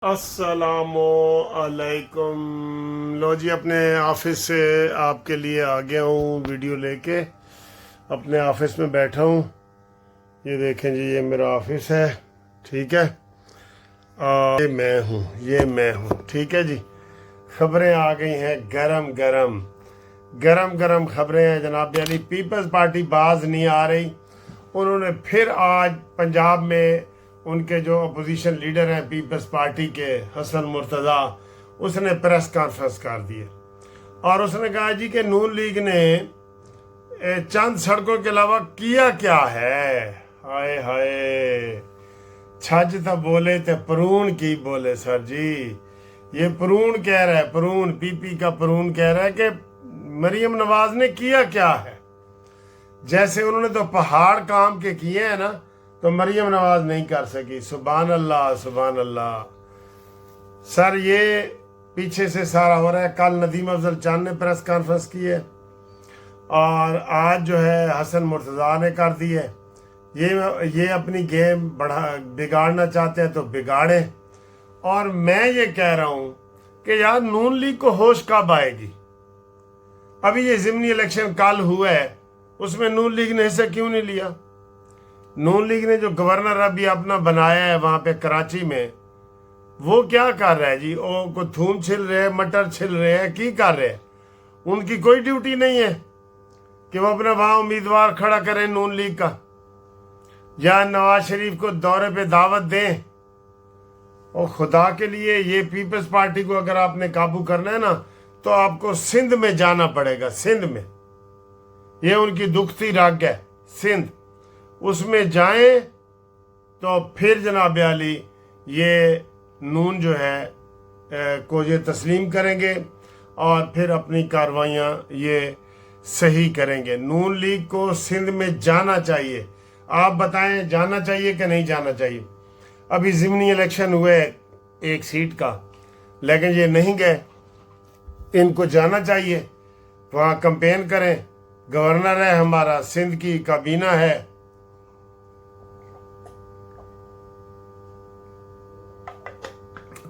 अस्सलामु अलैकुम। लो जी, अपने ऑफिस से आपके लिए आ गया हूँ वीडियो लेके। अपने ऑफिस में बैठा हूँ। ये देखें जी, ये मेरा ऑफिस है। ठीक है, ये मैं हूँ। ठीक है जी। खबरें आ गई हैं, गरम गरम गरम गरम खबरें हैं जनाब अली। पीपल्स पार्टी बाज नहीं आ रही। उन्होंने फिर आज पंजाब में उनके जो अपोजिशन लीडर हैं पीपल्स पार्टी के, हसन मुर्तज़ा, उसने प्रेस कॉन्फ्रेंस कर दी है और उसने कहा जी कि नून लीग ने चंद सड़कों के अलावा किया क्या है। हाय हाय, छज तो बोले तो परून की बोले सर जी। ये परून कह रहा है, परून पीपी का परून कह रहा है कि मरियम नवाज ने किया क्या है। जैसे उन्होंने तो पहाड़ काम के किए हैं ना, तो मरियम नवाज नहीं कर सकी। सुभान अल्लाह, सुभान अल्लाह। सर ये पीछे से सारा हो रहा है। कल नदीम अफजल चांद ने प्रेस कॉन्फ्रेंस की है और आज जो है हसन मुर्तज़ा ने कर दी है। ये अपनी गेम बिगाड़ना चाहते हैं तो बिगाड़े। और मैं ये कह रहा हूँ कि यार नून लीग को होश कब आएगी। अभी ये ज़िमनी इलेक्शन कल हुआ है, उसमें नून लीग ने हिस्सा क्यों नहीं लिया। नून लीग ने जो गवर्नर अभी अपना बनाया है वहां पे कराची में, वो क्या कर रहा है जी। वो को थूम छिल रहे हैं, मटर छिल रहे हैं, की कर रहे हैं। उनकी कोई ड्यूटी नहीं है कि वो अपना वहां उम्मीदवार खड़ा करें नून लीग का, या नवाज शरीफ को दौरे पे दावत दें। और खुदा के लिए, ये पीपल्स पार्टी को अगर आपने काबू करना है ना, तो आपको सिंध में जाना पड़ेगा। सिंध में ये उनकी दुखती राग है, सिंध। उसमें जाएं तो फिर जनाब अली ये नून जो है को ये तस्लीम करेंगे और फिर अपनी कार्रवाइयाँ ये सही करेंगे। नून लीग को सिंध में जाना चाहिए। आप बताएं, जाना चाहिए कि नहीं जाना चाहिए। अभी ज़िमनी इलेक्शन हुए एक सीट का, लेकिन ये नहीं गए। इनको जाना चाहिए, वहाँ कैंपेन करें। गवर्नर है हमारा, सिंध की काबीना है।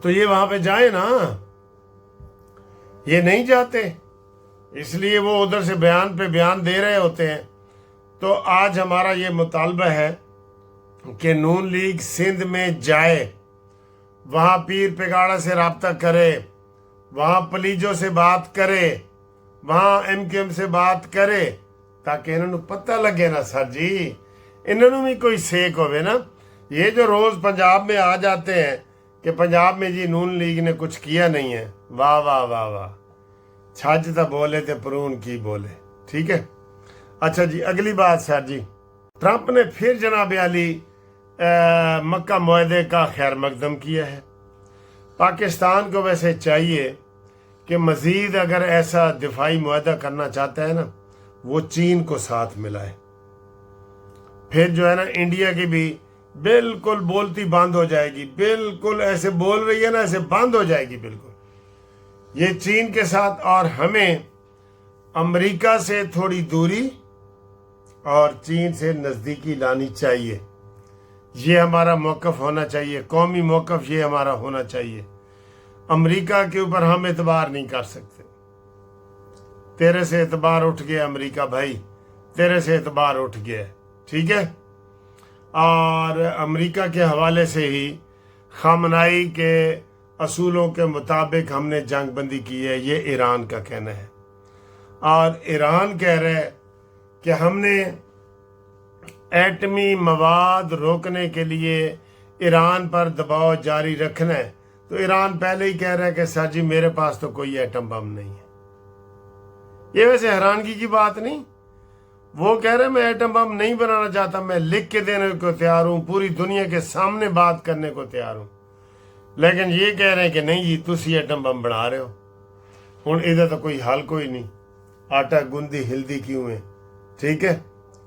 तो ये वहां पे जाए ना, ये नहीं जाते, इसलिए वो उधर से बयान पे बयान दे रहे होते हैं। तो आज हमारा ये मुतालबा है कि नून लीग सिंध में जाए, वहां पीर पिगाड़ा से रब्ता करे, वहां पलीजो से बात करे, वहां एमकेएम से बात करे, ताकि इन्होंने पता लगे ना सर जी, इन्होंने भी कोई सेक होवे ना। ये जो रोज पंजाब में आ जाते हैं कि पंजाब में जी नून लीग ने कुछ किया नहीं है, वाह वाह वाह वाह। छज तो बोले थे परून की बोले। ठीक है, अच्छा जी, अगली बात सर जी, ट्रंप ने फिर जनाब अली मक्का मुआहदे का खैर मकदम किया है। पाकिस्तान को वैसे चाहिए कि मजीद अगर ऐसा दिफाई मुआहदा करना चाहता है ना, वो चीन को साथ मिलाए। फिर जो है ना, इंडिया की भी बिल्कुल बोलती बंद हो जाएगी। बिल्कुल ऐसे बोल रही है ना, ऐसे बंद हो जाएगी बिल्कुल ये चीन के साथ। और हमें अमेरिका से थोड़ी दूरी और चीन से नज़दीकी लानी चाहिए। ये हमारा मौक़िफ़ होना चाहिए, कौमी मौक़िफ़ ये हमारा होना चाहिए। अमेरिका के ऊपर हम एतबार नहीं कर सकते। तेरे से एतबार उठ गया अमेरिका भाई, तेरे से एतबार उठ गया। ठीक है, और अमेरिका के हवाले से ही खामनाई के असूलों के मुताबिक हमने जंग बंदी की है, ये ईरान का कहना है। और ईरान कह रहा है कि हमने एटमी मवाद रोकने के लिए ईरान पर दबाव जारी रखना है। तो ईरान पहले ही कह रहा है कि सर जी मेरे पास तो कोई एटम बम नहीं है। ये वैसे हैरानगी की बात नहीं। वो कह रहे मैं एटम बम नहीं बनाना चाहता, मैं लिख के देने को तैयार हूँ, पूरी दुनिया के सामने बात करने को तैयार हूँ। लेकिन ये कह रहे हैं कि नहीं जी तुसी एटम बम बना रहे हो। हुण इधर तो कोई हल कोई नहीं, आटा गूंदी हिलदी क्यों है। ठीक है,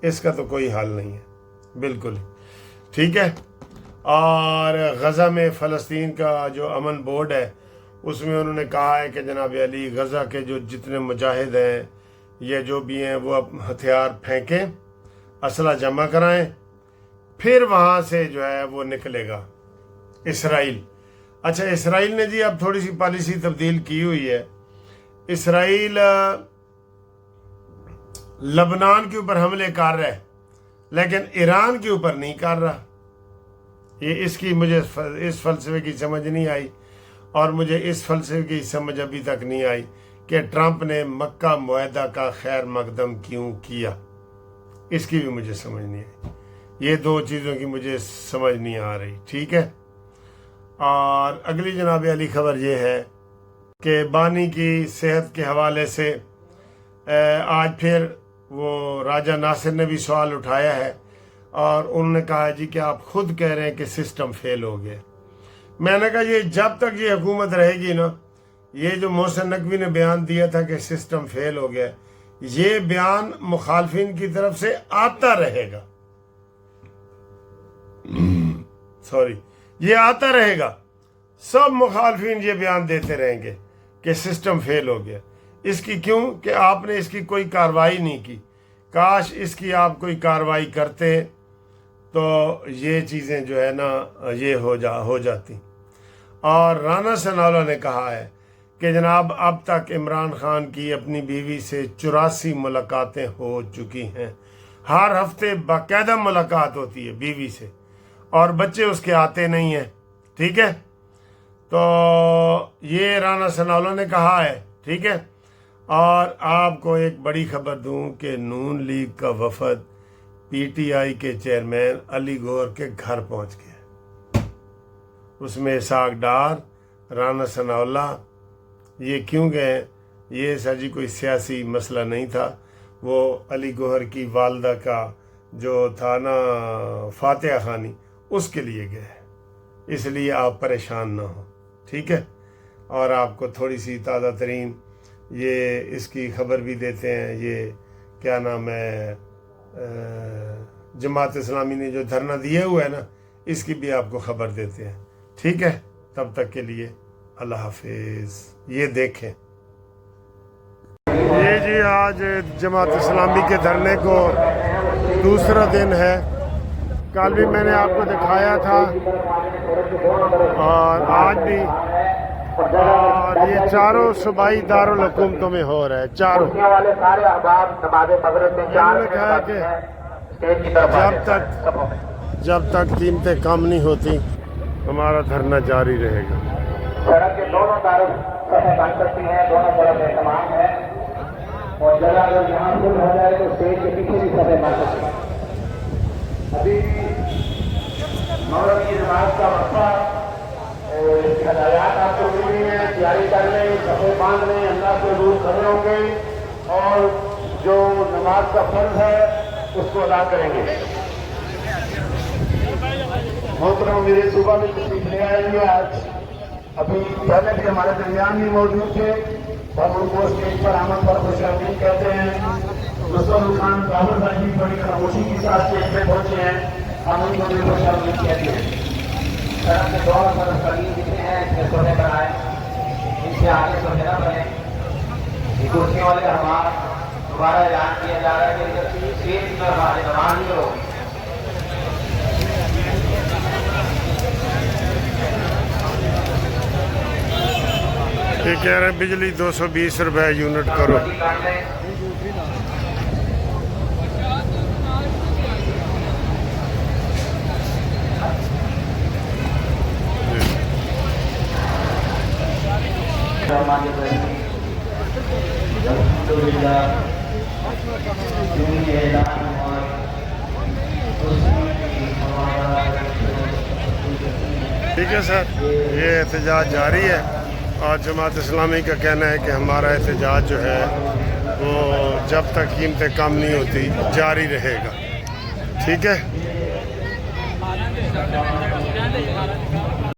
इसका तो कोई हल नहीं है बिल्कुल। ठीक है, और गज़ा में फ़लस्तीन का जो अमन बोर्ड है, उसमें उन्होंने कहा है कि जनाब अली गज़ा के जो जितने मुजाहिद हैं या जो भी हैं, वो अब हथियार फेंकें, असला जमा कराएं, फिर वहाँ से जो है वो निकलेगा इसराइल। اچھا اسرائیل نے جی اب تھوڑی سی پالیسی تبدیل کی ہوئی ہے. اسرائیل لبنان کے اوپر حملے کر رہا ہے لیکن ایران کے اوپر نہیں کر رہا. یہ اس کی مجھے اس فلسفے کی سمجھ نہیں آئی، اور مجھے اس فلسفے کی سمجھ ابھی تک نہیں آئی کہ ٹرمپ نے مکہ معاہدہ کا خیر مقدم کیوں کیا. اس کی بھی مجھے سمجھ نہیں آئی. یہ دو چیزوں کی مجھے سمجھ نہیں آ رہی. ٹھیک ہے. اور اگلی جناب علی خبر یہ ہے کہ بانی کی صحت کے حوالے سے آج پھر وہ راجہ ناصر نے بھی سوال اٹھایا ہے، اور انہوں نے کہا جی کہ آپ خود کہہ رہے ہیں کہ سسٹم فیل ہو گیا. میں نے کہا یہ جب تک یہ حکومت رہے گی نا، یہ جو محسن نقوی نے بیان دیا تھا کہ سسٹم فیل ہو گیا، یہ بیان مخالفین کی طرف سے آتا رہے گا. یہ آتا رہے گا. سب مخالفین یہ بیان دیتے رہیں گے کہ سسٹم فیل ہو گیا. اس کی کیوں کہ آپ نے اس کی کوئی کارروائی نہیں کی. کاش اس کی آپ کوئی کارروائی کرتے تو یہ چیزیں جو ہے نا یہ ہو جاتی. اور رانا ثناءاللہ نے کہا ہے کہ جناب اب تک عمران خان کی اپنی بیوی سے 84 ملاقاتیں ہو چکی ہیں. ہر ہفتے باقاعدہ ملاقات ہوتی ہے بیوی سے، اور بچے اس کے آتے نہیں ہیں. ٹھیک ہے. تو یہ رانا ثناءاللہ نے کہا ہے. ٹھیک ہے. اور آپ کو ایک بڑی خبر دوں کہ نون لیگ کا وفد پی ٹی آئی کے چیئرمین علی گور کے گھر پہنچ گیا. اس میں اسحاق ڈار، رانا ثناءاللہ. یہ کیوں گئے؟ یہ سر جی کوئی سیاسی مسئلہ نہیں تھا. وہ علی گوہر کی والدہ کا جو تھا نا فاتحہ خوانی، اس کے لیے گئے. اس لیے آپ پریشان نہ ہو. ٹھیک ہے. اور آپ کو تھوڑی سی تازہ ترین یہ اس کی خبر بھی دیتے ہیں. یہ کیا نام ہے، جماعت اسلامی نے جو دھرنا دیا ہوا ہے نا، اس کی بھی آپ کو خبر دیتے ہیں. ٹھیک ہے. تب تک کے لیے اللہ حافظ. یہ دیکھیں یہ جی آج جماعت اسلامی کے دھرنے کو دوسرا دن ہے. کل بھی میں نے آپ کو دکھایا تھا اور آج بھی. اور یہ چاروں صوبائی دارالحکومتوں میں ہو رہا ہے. چاروں انہوں نے کہا کہ جب تک قیمتیں کم نہیں ہوتی ہمارا دھرنا جاری رہے گا. سڑک کے دونوں طرف سطح بن سکتی ہیں، دونوں طرف اہتمام ہے، اور جگہ اگر یہاں فل ہو جائے تو اسٹیج کے پیچھے بھی سطح بن سکتی ہے. ابھی مغرب کی نماز کا وقفہ، اس کی ہدایات آپ کو ملی ہیں. تیاری کر لیں، صفحے باندھ لیں، اللہ کے حضور کھڑے ہوں گے اور جو نماز کا فرض ہے اس کو ادا کریں گے. محترم میرے صوبہ میں تشریف لے آئے ہیں. آج ابھی پہلے بھی ہمارے درمیان بھی موجود تھے، ہم ان کو اسٹیج پر آمد پر خوش آمدید کہتے ہیں. مصطفیٰ خان راہل بھائی بھی بڑی خاموشی کے ساتھ اسٹیج پہ پہنچے ہیں، ہم ان کو بھی خوش آمدید کہتے ہیں. سڑک کے دونوں طرف سلیم جتنے ہیں اس میں سونے پر آئے، ان سے آگے سونے نہ بنے. یہ کرسیوں والے ہمارا دوبارہ اعلان کیا جا رہا ہے کہ اسٹیج کی طرف آگے نماز نہیں ہوگی. یہ کہہ رہے ہیں بجلی 220 روپے یونٹ کرو. ٹھیک ہے سر. یہ احتجاج جاری ہے اور جماعت اسلامی کا کہنا ہے کہ ہمارا احتجاج جو ہے وہ جب تک قیمتیں کم نہیں ہوتی جاری رہے گا. ٹھیک ہے.